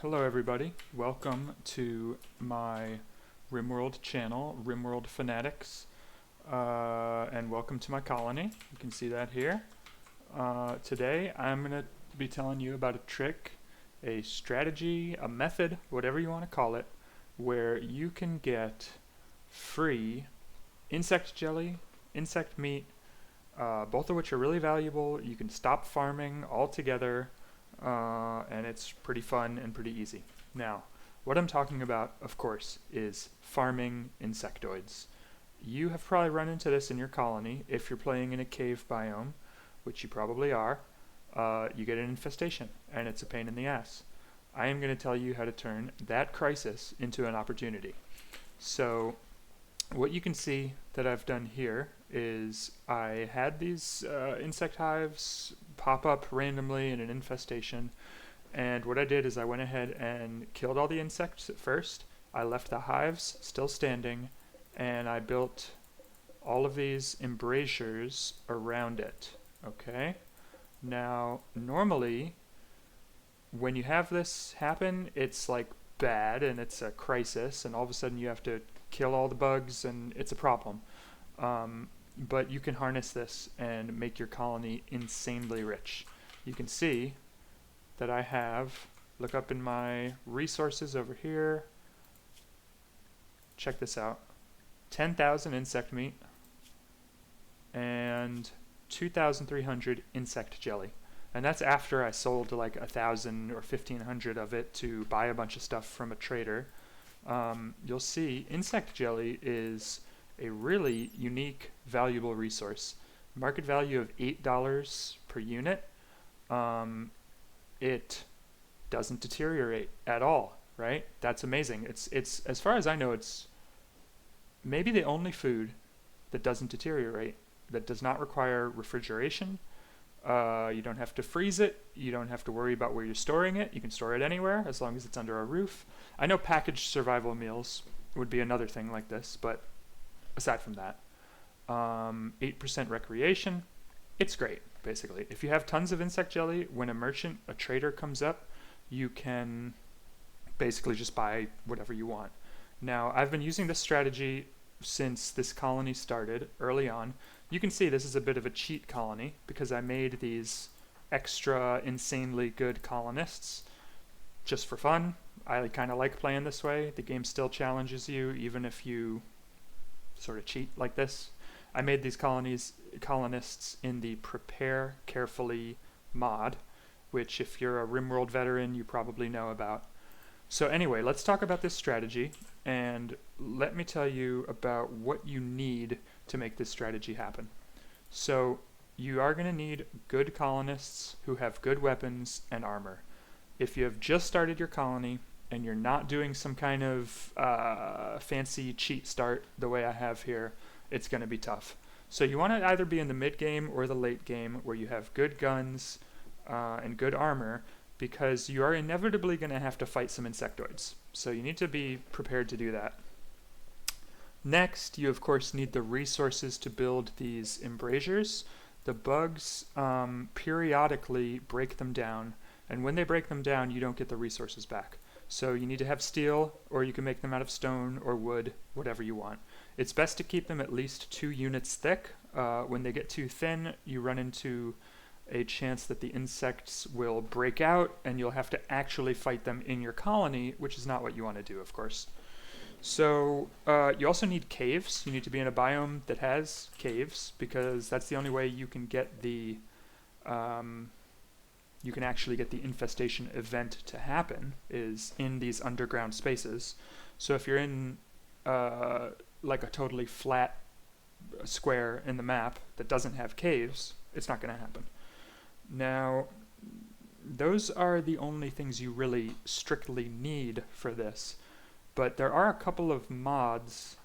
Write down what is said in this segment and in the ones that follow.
Hello everybody, welcome to my Rimworld channel, Rimworld Fanatics, and welcome to my colony. You can see that here. Today I'm going to be telling you about a trick, a strategy, a method, whatever you want to call it, where you can get free insect jelly, insect meat, both of which are really valuable. You can stop farming altogether. And it's pretty fun and pretty easy. Now, what I'm talking about, of course, is farming insectoids. You have probably run into this in your colony if you're playing in a cave biome, which you probably are. You get an infestation, and it's a pain in the ass. I am going to tell you how to turn that crisis into an opportunity. So, what you can see that I've done here is I had these insect hives pop up randomly in an infestation, and what I did is I went ahead and killed all the insects at first. I left the hives still standing, and I built all of these embrasures around it. Okay? Now, normally, when you have this happen, it's like bad and it's a crisis, and all of a sudden you have to kill all the bugs and it's a problem. But you can harness this and make your colony insanely rich. You can see that I have, look up in my resources over here, check this out, 10,000 insect meat and 2,300 insect jelly. And that's after I sold like 1,000 or 1,500 of it to buy a bunch of stuff from a trader. You'll see insect jelly is a really unique, valuable resource. Market value of $8 per unit. It doesn't deteriorate at all, right? That's amazing. It's as far as I know, it's maybe the only food that doesn't deteriorate, that does not require refrigeration. You don't have to freeze it. You don't have to worry about where you're storing it. You can store it anywhere as long as it's under a roof. I know packaged survival meals would be another thing like this, but aside from that, 8% recreation. It's great, basically. If you have tons of insect jelly, when a trader comes up, you can basically just buy whatever you want. Now, I've been using this strategy since this colony started early on. You can see this is a bit of a cheat colony because I made these extra insanely good colonists just for fun. I kind of like playing this way. The game still challenges you even if you sort of cheat like this. I made these colonists in the Prepare Carefully mod, which if you're a Rimworld veteran you probably know about. So anyway, let's talk about this strategy, and let me tell you about what you need to make this strategy happen. So you are going to need good colonists who have good weapons and armor. If you have just started your colony and you're not doing some kind of fancy cheat start the way I have here, it's going to be tough. So you want to either be in the mid game or the late game where you have good guns and good armor, because you are inevitably going to have to fight some insectoids. So you need to be prepared to do that. Next, you of course need the resources to build these embrasures. The bugs periodically break them down, and when they break them down, you don't get the resources back. So you need to have steel, or you can make them out of stone or wood, whatever you want. It's best to keep them at least 2 units thick. When they get too thin, you run into a chance that the insects will break out and you'll have to actually fight them in your colony, which is not what you want to do, of course. So you also need caves. You need to be in a biome that has caves, because that's the only way you can get the you can actually get the infestation event to happen, is in these underground spaces. So if you're in like a totally flat square in the map that doesn't have caves, it's not going to happen. Now, those are the only things you really strictly need for this, but there are a couple of mods,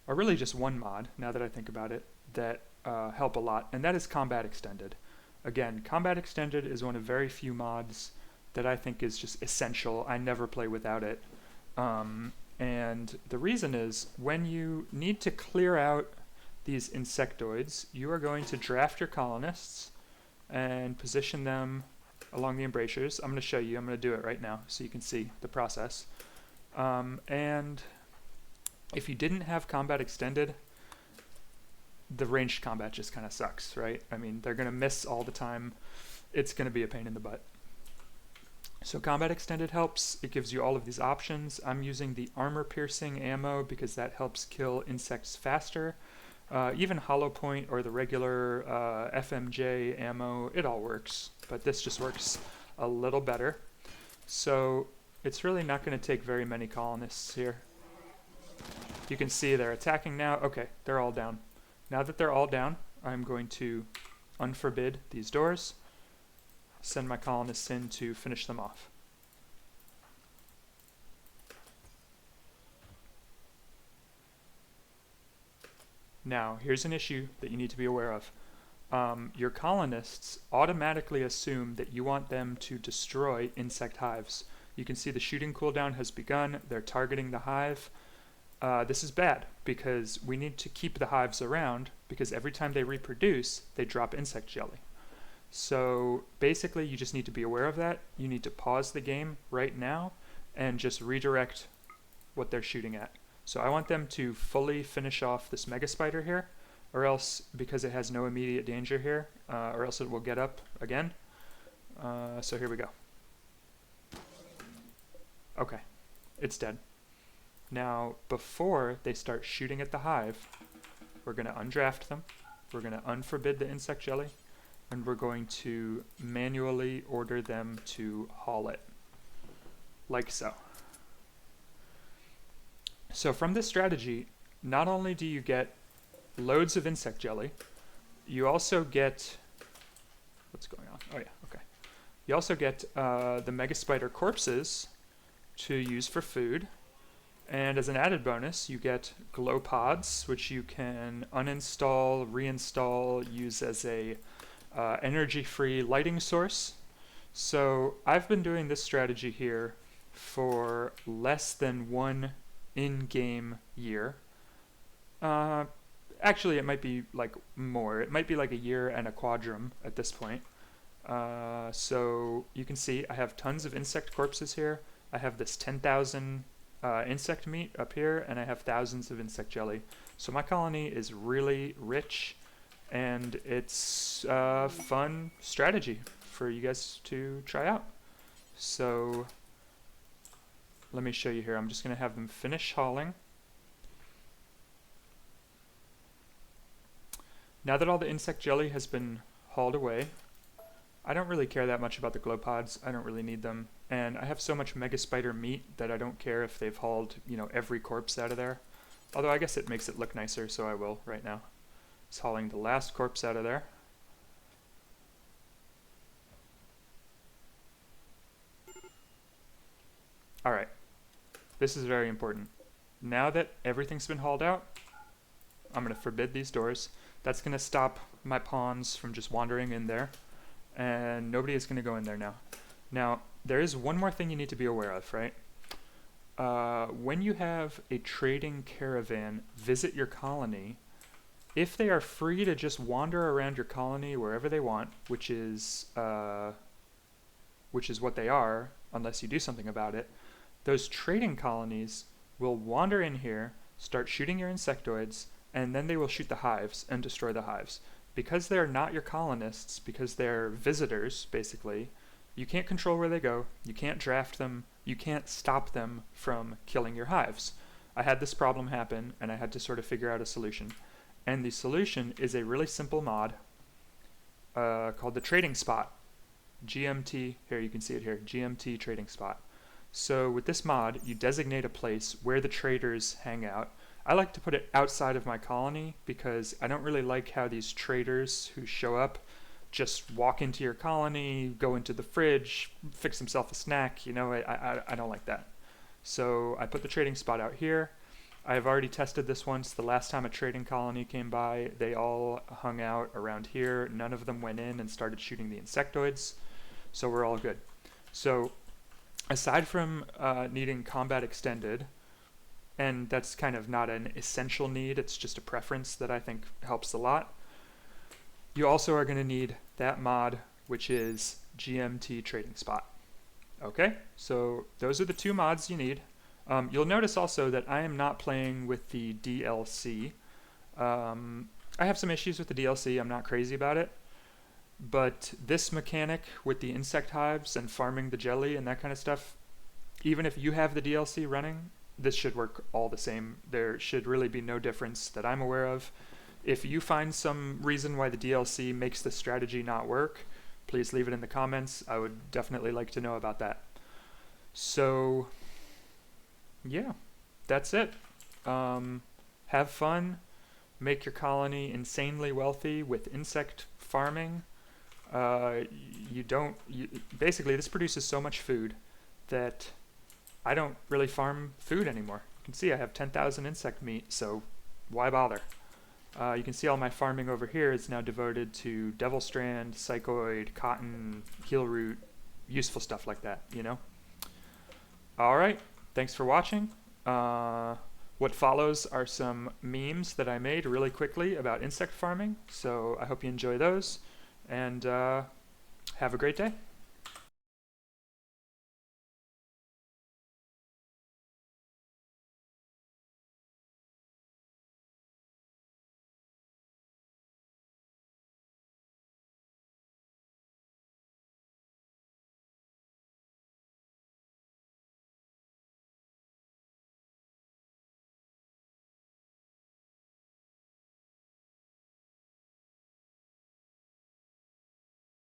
or really just one mod, now that I think about it, that help a lot, and that is Combat Extended. Again, Combat Extended is one of very few mods that I think is just essential. I never play without it. And the reason is, when you need to clear out these insectoids, you are going to draft your colonists and position them along the embrasures. I'm going to show you. I'm going to do it right now so you can see the process. And if you didn't have combat extended, the ranged combat just kind of sucks, right? I mean, they're going to miss all the time. It's going to be a pain in the butt. So combat extended helps. It gives you all of these options. I'm using the armor piercing ammo because that helps kill insects faster. Even hollow point or the regular FMJ ammo, it all works, but this just works a little better. So it's really not going to take very many colonists here. You can see they're attacking now. Okay, they're all down. Now that they're all down, I'm going to unforbid these doors, send my colonists in to finish them off. Now, here's an issue that you need to be aware of. Your colonists automatically assume that you want them to destroy insect hives. You can see the shooting cooldown has begun. They're targeting the hive. This is bad because we need to keep the hives around because every time they reproduce, they drop insect jelly. So basically, you just need to be aware of that. You need to pause the game right now and just redirect what they're shooting at. So I want them to fully finish off this mega spider here, or else, because it has no immediate danger here, or else it will get up again. So here we go. Okay, it's dead. Now, before they start shooting at the hive, we're going to undraft them, we're going to unforbid the insect jelly, and we're going to manually order them to haul it, like so. So from this strategy, not only do you get loads of insect jelly, you also get, what's going on? Oh yeah, okay. You also get the mega spider corpses to use for food, and as an added bonus, you get glow pods, which you can uninstall, reinstall, use as a energy-free lighting source. So I've been doing this strategy here for less than 1 in-game year. Actually, it might be like more. It might be like a year and a quadrum at this point. So you can see I have tons of insect corpses here. I have this 10,000 insect meat up here, and I have thousands of insect jelly. So my colony is really rich, and it's a fun strategy for you guys to try out. So let me show you here. I'm just going to have them finish hauling. Now that all the insect jelly has been hauled away, I don't really care that much about the glow pods. I don't really need them. And I have so much mega spider meat that I don't care if they've hauled, you know, every corpse out of there. Although I guess it makes it look nicer, so I will right now. It's hauling the last corpse out of there. Alright, this is very important. Now that everything's been hauled out, I'm going to forbid these doors. That's going to stop my pawns from just wandering in there, and nobody is going to go in there now. Now, there is one more thing you need to be aware of, right? When you have a trading caravan visit your colony, if they are free to just wander around your colony wherever they want, which is what they are, unless you do something about it, those trading colonies will wander in here, start shooting your insectoids, and then they will shoot the hives and destroy the hives. Because they're not your colonists, because they're visitors, basically, you can't control where they go, you can't draft them, you can't stop them from killing your hives. I had this problem happen, and I had to sort of figure out a solution. And the solution is a really simple mod called the Trading Spot. GMT, here you can see it here, GMT Trading Spot. So with this mod, you designate a place where the traders hang out. I like to put it outside of my colony because I don't really like how these traders who show up just walk into your colony, go into the fridge, fix himself a snack, you know, I don't like that. So I put the trading spot out here. I've already tested this once. The last time a trading colony came by, they all hung out around here. None of them went in and started shooting the insectoids, so we're all good. So aside from needing combat extended, and that's kind of not an essential need, it's just a preference that I think helps a lot, you also are going to need that mod, which is GMT trading spot. Okay, so those are the two mods you need. You'll notice also that I am not playing with the DLC. I have some issues with the DLC, I'm not crazy about it, but this mechanic with the insect hives and farming the jelly and that kind of stuff, even if you have the DLC running, this should work all the same. There should really be no difference that I'm aware of. If you find some reason why the DLC makes the strategy not work, please leave it in the comments. I would definitely like to know about that. So, yeah, that's it. Have fun. Make your colony insanely wealthy with insect farming. Basically, this produces so much food that I don't really farm food anymore. You can see I have 10,000 insect meat, so why bother? You can see all my farming over here is now devoted to devil strand, psychoid, cotton, heel root, useful stuff like that, you know? Alright, thanks for watching. What follows are some memes that I made really quickly about insect farming, so I hope you enjoy those, and have a great day.